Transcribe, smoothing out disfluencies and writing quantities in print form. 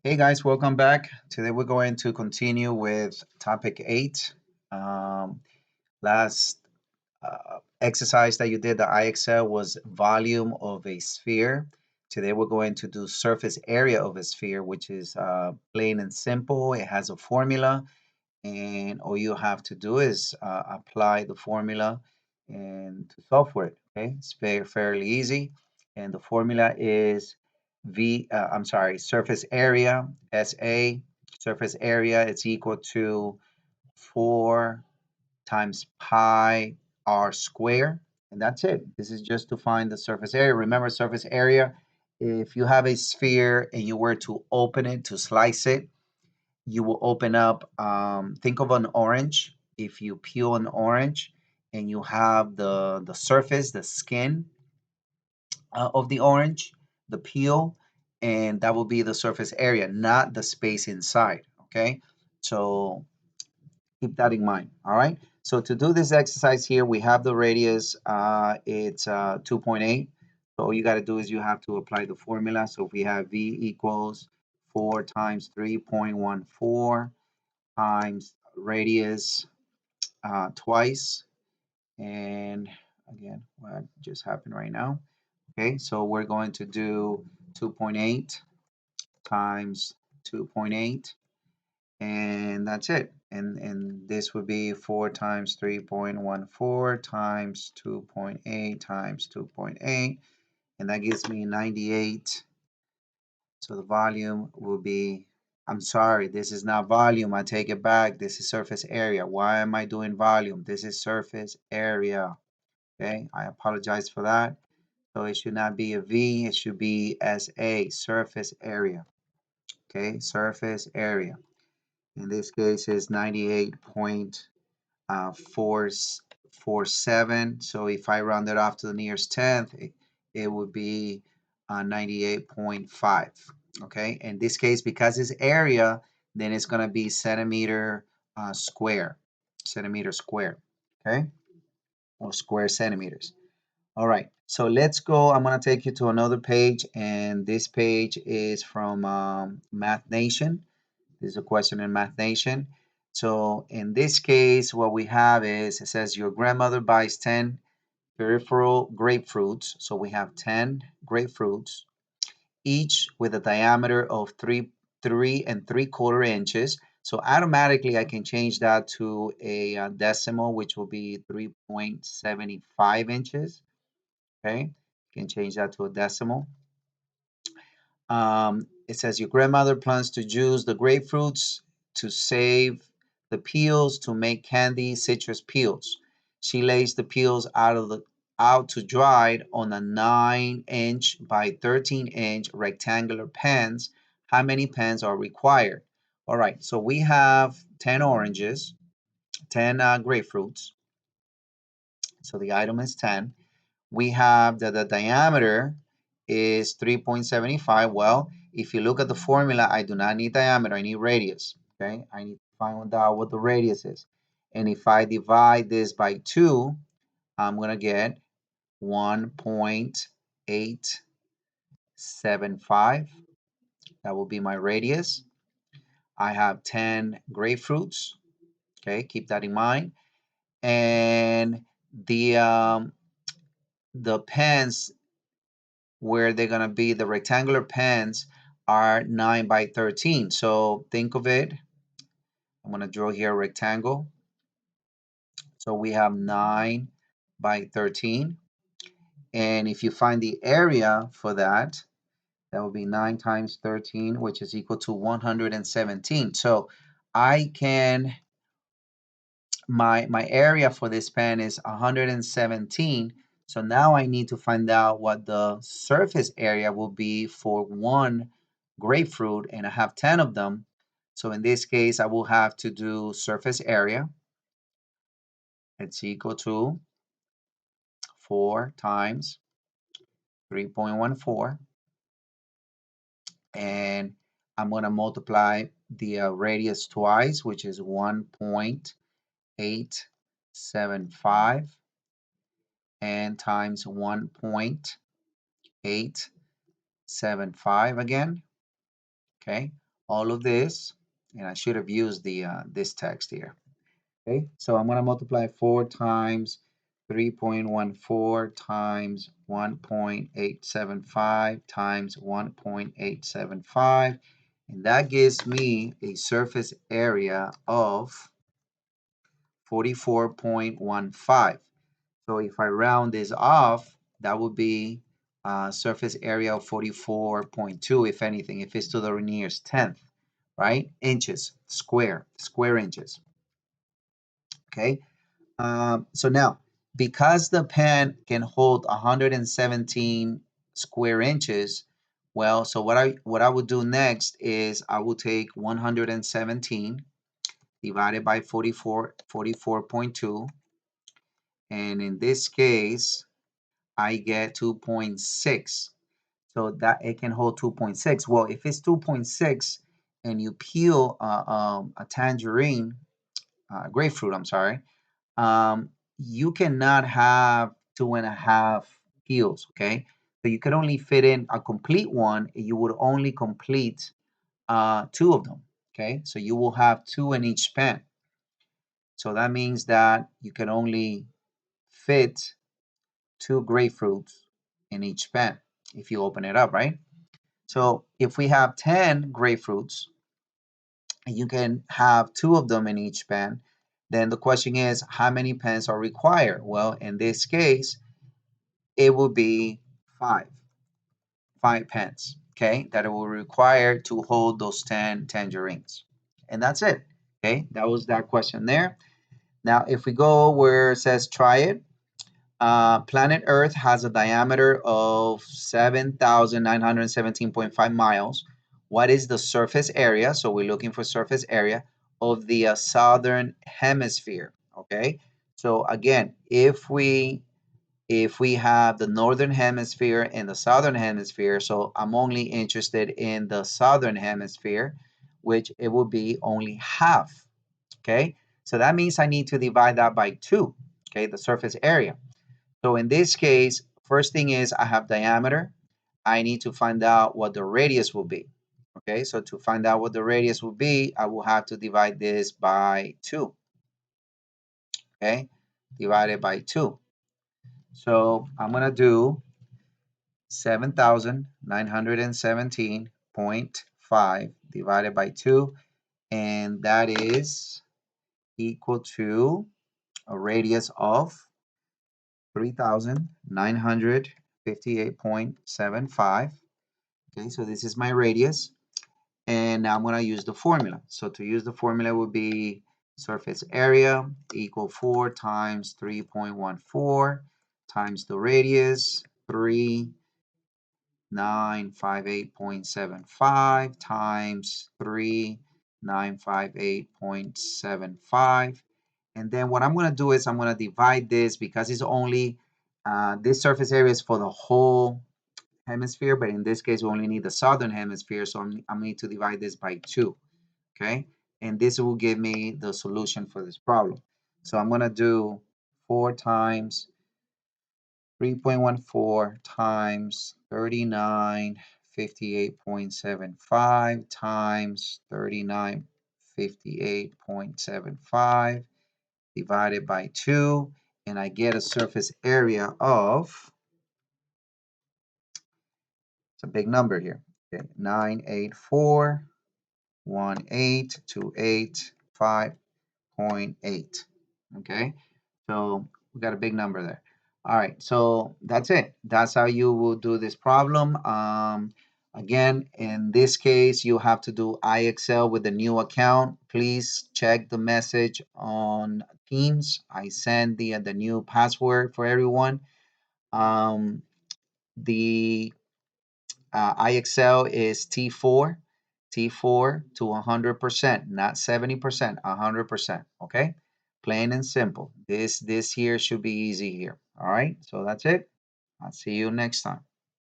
Hey guys, welcome back. Today we're going to continue with topic 8. Um, last exercise that you did, the IXL, was volume of a sphere. Today we're going to do surface area of a sphere, which is plain and simple. It has a formula, and all you have to do is apply the formula and to solve for it. Okay, it's fairly easy, and the formula is surface area SA. Surface area it's equal to 4 times pi r square, and that's it. This is just to find the surface area. Remember, surface area, if you have a sphere and you were to open it, to slice it, you will open up, think of an orange. If you peel an orange and you have the surface, the skin of the orange, the peel, and that will be the surface area, not the space inside. Okay, so keep that in mind. All right, so to do this exercise here, we have the radius, it's 2.8. So all you got to do is you have to apply the formula. So if we have V equals 4 times 3.14 times radius twice, and again what just happened right now. Okay, so we're going to do 2.8 times 2.8, and that's it. And this would be 4 times 3.14 times 2.8 times 2.8, and that gives me 98. So the volume will be, I'm sorry, this is not volume. I take it back. This is surface area. Why am I doing volume? This is surface area. Okay, I apologize for that. So it should not be a V, it should be SA, surface area. Okay, surface area. In this case is 98.447. So if I round it off to the nearest tenth, it would be 98.5. Okay, in this case, because it's area, then it's going to be centimeter square, centimeter square. Okay, or square centimeters. All right, so let's go. I'm going to take you to another page, and this page is from Math Nation. This is a question in Math Nation. So in this case, what we have is, it says your grandmother buys 10 peripheral grapefruits. So we have 10 grapefruits, each with a diameter of 3.75 inches. So automatically I can change that to a decimal, which will be 3.75 inches. Okay, can change that to a decimal. It says your grandmother plans to juice the grapefruits to save the peels to make candy citrus peels. She lays the peels out to dry on a 9-inch by 13-inch rectangular pans. How many pans are required? All right, so we have 10 oranges, 10 grapefruits. So the item is 10. We have that the diameter is 3.75. Well, if you look at the formula, I do not need diameter, I need radius. Okay, I need to find out what the radius is. And if I divide this by 2, I'm going to get 1.875. That will be my radius. I have 10 grapefruits. Okay, keep that in mind. And the pens where they're going to be, the rectangular pens are 9 by 13. So think of it. I'm going to draw here a rectangle. So we have 9 by 13. And if you find the area for that, that would be 9 times 13, which is equal to 117. So I can, my area for this pen is 117. So now I need to find out what the surface area will be for one grapefruit, and I have 10 of them. So in this case, I will have to do surface area. It's equal to 4 times 3.14. And I'm going to multiply the radius twice, which is 1.875, and times 1.875 again. Okay, all of this, and I should have used the this text here. Okay, so I'm going to multiply 4 times 3.14 times 1.875 times 1.875, and that gives me a surface area of 44.15. So if I round this off, that would be surface area of 44.2, if anything, if it's to the nearest tenth, right? Inches, square inches. Okay. So now, because the pen can hold 117 square inches, well, so what I would do next is I will take 117 divided by 44.2, and in this case, I get 2.6. So that it can hold 2.6. Well, if it's 2.6 and you peel a tangerine, grapefruit, I'm sorry, you cannot have 2.5 peels, okay? So you could only fit in a complete one. You would only complete two of them, okay? So you will have two in each pen. So that means that you can only fit two grapefruits in each pen if you open it up, right? So if we have 10 grapefruits, and you can have two of them in each pen, then the question is, how many pens are required? Well, in this case, it will be five pens, okay, that it will require to hold those 10 tangerines. And that's it, okay? That was that question there. Now, if we go where it says try it, planet Earth has a diameter of 7,917.5 miles. What is the surface area? So we're looking for surface area of the southern hemisphere. Okay. So again, if we have the northern hemisphere and the southern hemisphere, so I'm only interested in the southern hemisphere, which it will be only half. Okay. So that means I need to divide that by 2. Okay, the surface area. So in this case, first thing is I have diameter. I need to find out what the radius will be. Okay, so to find out what the radius will be, I will have to divide this by 2. Okay, divided by 2. So I'm going to do 7,917.5 divided by 2, and that is equal to a radius of 3,958.75. Okay, so this is my radius. And now I'm going to use the formula. So to use the formula would be surface area equal 4 times 3.14 times the radius, 3,958.75 times 3,958.75. And then what I'm going to do is I'm going to divide this because it's only, this surface area is for the whole hemisphere, but in this case, we only need the southern hemisphere, so I'm need to divide this by 2, okay? And this will give me the solution for this problem. So I'm going to do 4 times 3.14 times 3958.75 times 3958.75 divided by 2, and I get a surface area of, it's a big number here, okay, 984,1828.5.8. Okay, so we got a big number there. All right, so that's it. That's how you will do this problem. Again, in this case, you have to do IXL with a new account. Please check the message on Teams. I send the new password for everyone. The IXL is T4 to 100%, not 70%, 100%. Okay, plain and simple. This here should be easy here. All right, so that's it. I'll see you next time.